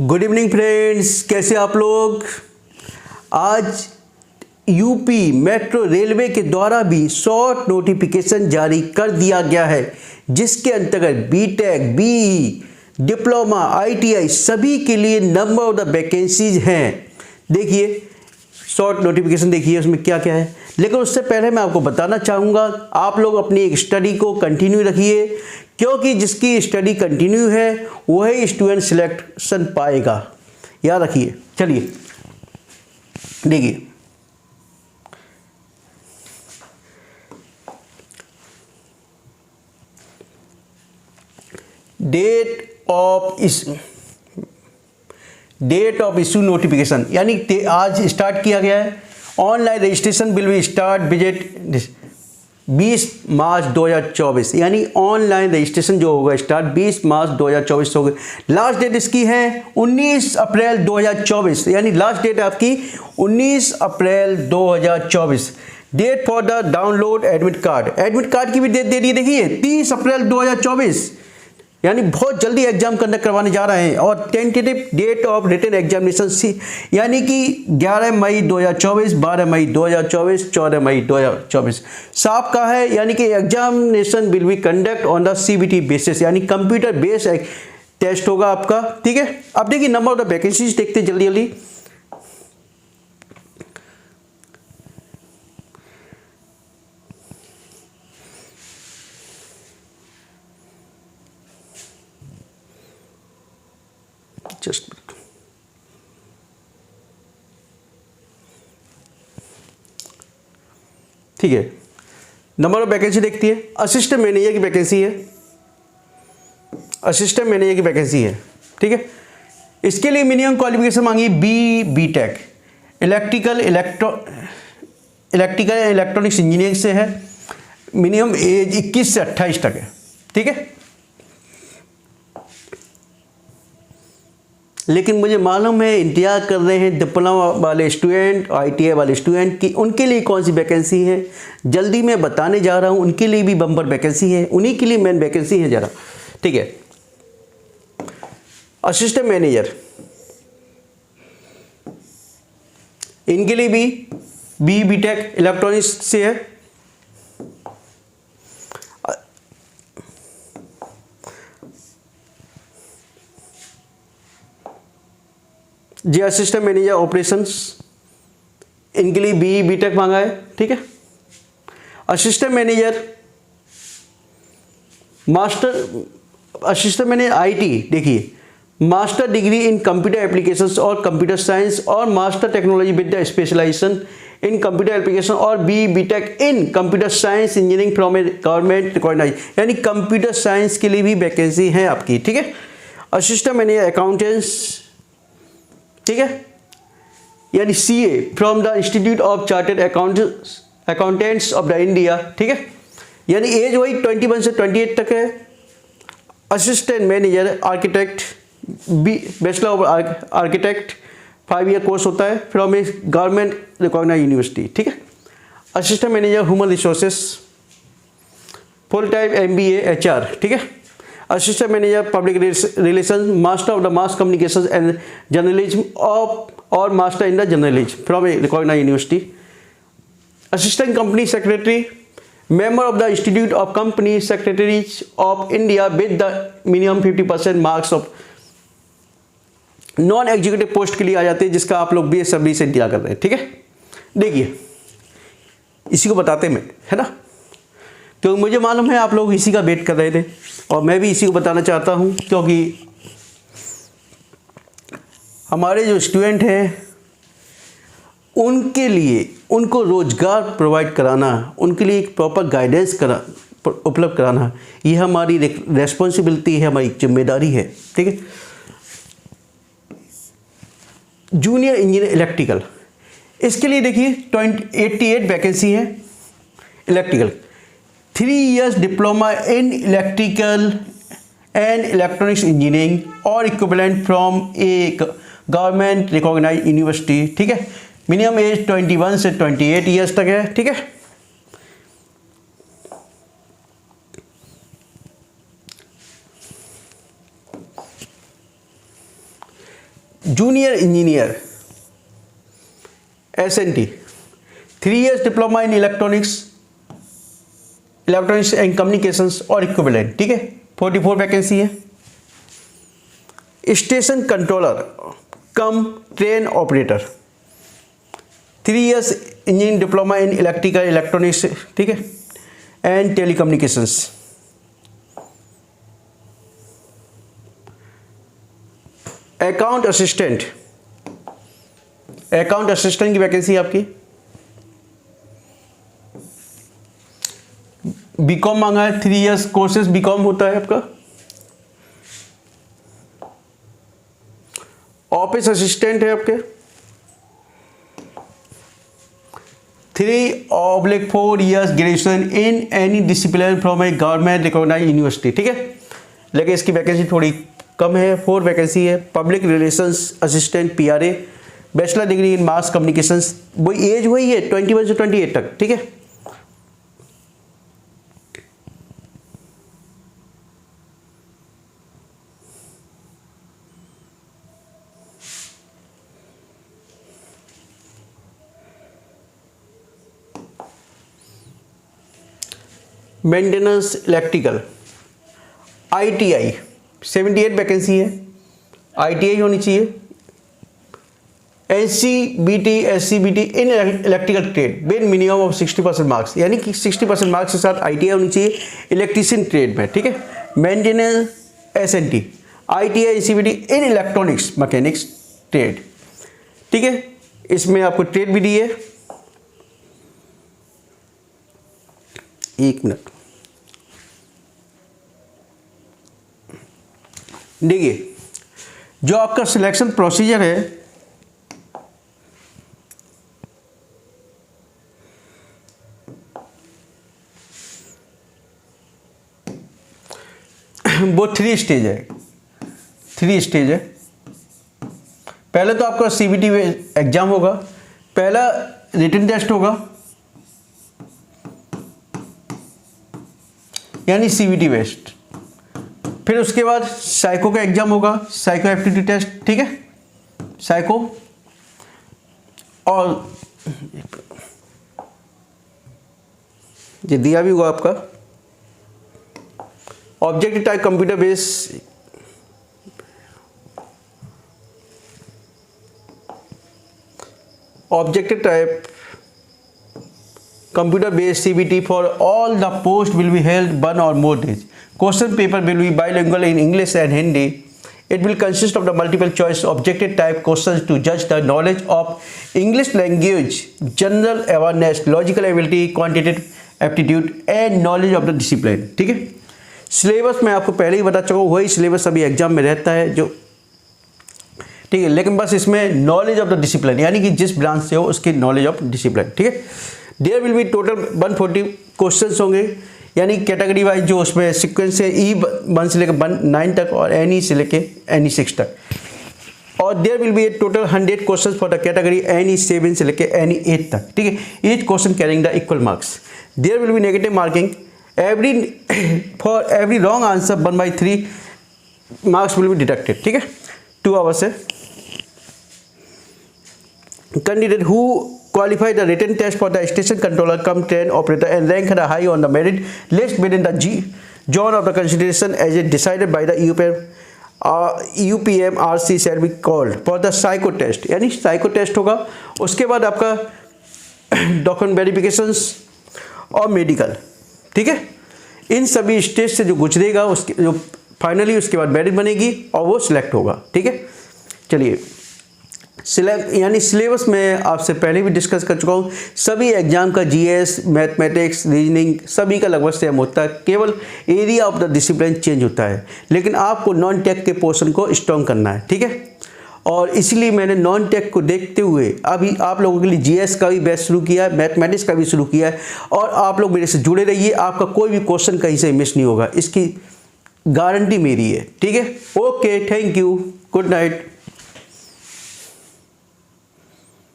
Good evening friends, कैसे आप लोग। आज यूपी मेट्रो रेलवे के द्वारा भी शॉर्ट नोटिफिकेशन जारी कर दिया गया है, जिसके अंतर्गत बीटेक, बीई, डिप्लोमा, आईटीआई सभी के लिए नंबर ऑफ द वैकेंसीज हैं। देखिए शॉर्ट नोटिफिकेशन, देखिए उसमें क्या क्या है। लेकिन उससे पहले मैं आपको बताना चाहूँगा, आप लोग अपनी एक स्टडी को कंटिन्यू रखिए, क्योंकि जिसकी स्टडी कंटिन्यू है वही स्टूडेंट सिलेक्शन पाएगा, याद रखिए। चलिए देखिए, डेट ऑफ इशू नोटिफिकेशन, यानी आज स्टार्ट किया गया है। Online registration will be start visit 20 मार्च 2024, यानी ऑनलाइन रजिस्ट्रेशन जो होगा स्टार्ट 20 मार्च 2024 होगा। लास्ट डेट इसकी है 19 अप्रैल 2024, यानी लास्ट डेट आपकी 19 अप्रैल 2024। Date for the download admit card की भी डेट दे दी है, देखिए 30 अप्रैल 2024, यानी बहुत जल्दी एग्जाम कंडक्ट करवाने जा रहे हैं। और tentative date of written examination यानी कि 11 मई 2024, 12 मई 2024, 14 मई 2024 साफ का है, यानी कि examination will be conduct on the CBT basis, यानी कंप्यूटर बेस्ड टेस्ट होगा आपका। ठीक है, अब देखिए नंबर ऑफ द वैकेंसीज देखते हैं जल्दी जल्दी। जस्ट ठीक है, नंबर ऑफ वैकेंसी देखती है। असिस्टेंट मैनेजर की वैकेंसी है, असिस्टेंट मैनेजर की वैकेंसी है। ठीक है, इसके लिए मिनिमम क्वालिफिकेशन मांगी बीटेक, इलेक्ट्रिकल इलेक्ट्रॉनिक्स इंजीनियरिंग से है। मिनिमम एज 21 से 28 तक है। ठीक है, लेकिन मुझे मालूम है इंतजार कर रहे हैं डिप्लोमा वाले स्टूडेंट, आईटीआई वाले स्टूडेंट की, उनके लिए कौन सी वैकेंसी है जल्दी मैं बताने जा रहा हूं। उनके लिए भी बम्पर वैकेंसी है, उन्हीं के लिए मेन वैकेंसी है ज़रा। ठीक है, असिस्टेंट मैनेजर, इनके लिए भी बीटेक इलेक्ट्रॉनिक्स से है। जी असिस्टेंट मैनेजर ऑपरेशंस, इनके लिए बीटेक मांगा है। ठीक है, assistant manager assistant manager IT, देखिए master degree in computer applications और कंप्यूटर साइंस और master technology with the specialisation in computer application और BTech in computer science engineering from a government recognise, यानी कंप्यूटर साइंस के लिए भी vacancy है आपकी। ठीक है, असिस्टेंट मैनेजर अकाउंटेंट्स, ठीक है, यानी CA from the institute of chartered accountants of the India. ठीक है, यानी एज वही 21 से 28 तक है। Assistant manager architect, bachelor of architect 5 year course होता है from a government recognise university. ठीक है, assistant manager human resources, full time MBA HR। ठीक है, assistant manager public relation, master of the mass communication and journalism और master in the journalism from a recognise university. Assistant company secretary, member of the institute of company secretaries of India with the minimum 50% marks of. Non executive post के लिए आ जाते हैं, जिसका आप लोग बेसब्री से इंतजार कर रहे हैं। ठीक है, देखिए इसी को बताते मैं, है ना, क्योंकि मुझे मालूम है आप लोग इसी का वेट कर रहे थे और मैं भी इसी को बताना चाहता हूं, क्योंकि हमारे जो स्टूडेंट हैं उनके लिए, उनको रोजगार प्रोवाइड कराना, उनके लिए एक प्रॉपर गाइडेंस उपलब्ध कराना, ये हमारी रेस्पॉन्सिबिलिटी है, हमारी जिम्मेदारी है। ठीक है, जूनियर इंजीनियर इलेक्ट्रिकल, इसके लिए देखिए 88 वैकेंसी है। Electrical 3 years diploma in electrical and electronics engineering और equivalent from a government recognise university. ठीक है, मिनिमम एज 21 से 28 ईयर्स तक है। ठीक है, junior engineer SNT, 3 years diploma in electronics and communications और इक्विवेलेंट, ठीक है, 44 वैकेंसी है। Station controller cum train operator, 3 years engineering diploma in electrical electronics, ठीक है, एंड टेलीकम्युनिकेशंस। अकाउंट असिस्टेंट की वैकेंसी आपकी बीकॉम मांगा है, 3 years कोर्सेज बीकॉम होता है आपका। ऑफिस असिस्टेंट है आपके 3/4 years graduation in any discipline from a government recognized university, ठीक है, लेकिन इसकी वैकेंसी थोड़ी कम है, 4 वैकेंसी है। Public relations assistant PRA, bachelor degree in mass communications, वही एज वही है 21 से 28 तक, ठीक है। मेंटेनेंस इलेक्ट्रिकल ITI 78 वैकेंसी है, ITI होनी चाहिए। NCBT SCBT in electrical trade with minimum of 60% marks, यानी कि 60% मार्क्स के साथ ITI होनी चाहिए इलेक्ट्रीशियन ट्रेड में, ठीक है। Maintenance SNT ITI NCBT in electronics mechanics trade, ठीक है, इसमें आपको ट्रेड भी दी है। एक मिनट देखिए, जो आपका सिलेक्शन प्रोसीजर है वो 3 स्टेज है। पहले तो आपका CBT एग्जाम होगा, पहला रिटन टेस्ट होगा यानी CBT बेस्ड, फिर उसके बाद साइको का एग्जाम होगा, साइको एप्टीट्यूड टेस्ट, ठीक है, साइको, और ये दिया भी हुआ आपका objective type computer base, objective type computer based CBT for all the post will be held 1 or more days. Question paper will be bilingual in English and Hindi. It will consist of the multiple choice objective type questions to judge the knowledge of English language, general awareness, logical ability, quantitative aptitude and knowledge of the discipline, ठीक है। Syllabus मैं आपको पहले ही बता चुका हूँ, वही syllabus अभी एग्जाम में रहता है जो, ठीक है, लेकिन बस इसमें नॉलेज ऑफ द डिसिप्लिन यानी कि जिस ब्रांच से हो उसकी नॉलेज ऑफ डिसिप्लिन, ठीक है। There will be total 140 questions होंगे, यानी कैटेगरी वाइज जो उसमें सीक्वेंस है E1 से लेकर 9 तक और NE से लेकर NE6 तक, और there will be a total 100 questions for the category NE7 से लेकर NE8 तक, ठीक है। Each question carrying the equal marks. There will be negative marking for every wrong answer 1/3 marks will be deducted, ठीक है। 2 hours है। Candidate who qualify the written test for the station controller cum train operator and rank the high on the merit list within the zone of the consideration as it decided by the UPMRC shall be called for the psycho test, यानी psycho test होगा। उसके बाद आपका document verifications और medical, ठीक है। इन सभी stage से जो गुजरेगा उसके जो फाइनली उसके बाद मेरिट बनेगी और वो सिलेक्ट होगा, ठीक है। चलिए, यानी सिलेबस में आपसे पहले भी डिस्कस कर चुका हूँ, सभी एग्जाम का GS, मैथमेटिक्स, रीजनिंग सभी का लगभग सेम होता है, केवल area of the discipline change होता है, लेकिन आपको नॉन टेक के पोर्शन को स्ट्रॉन्ग करना है, ठीक है। और इसलिए मैंने नॉन टेक को देखते हुए अभी आप लोगों के लिए GS का भी बैच शुरू किया है, मैथमेटिक्स का भी शुरू किया है, और आप लोग मेरे से जुड़े रहिए, आपका कोई भी क्वेश्चन कहीं से मिस नहीं होगा, इसकी गारंटी मेरी है, ठीक है। Okay, thank you, good night.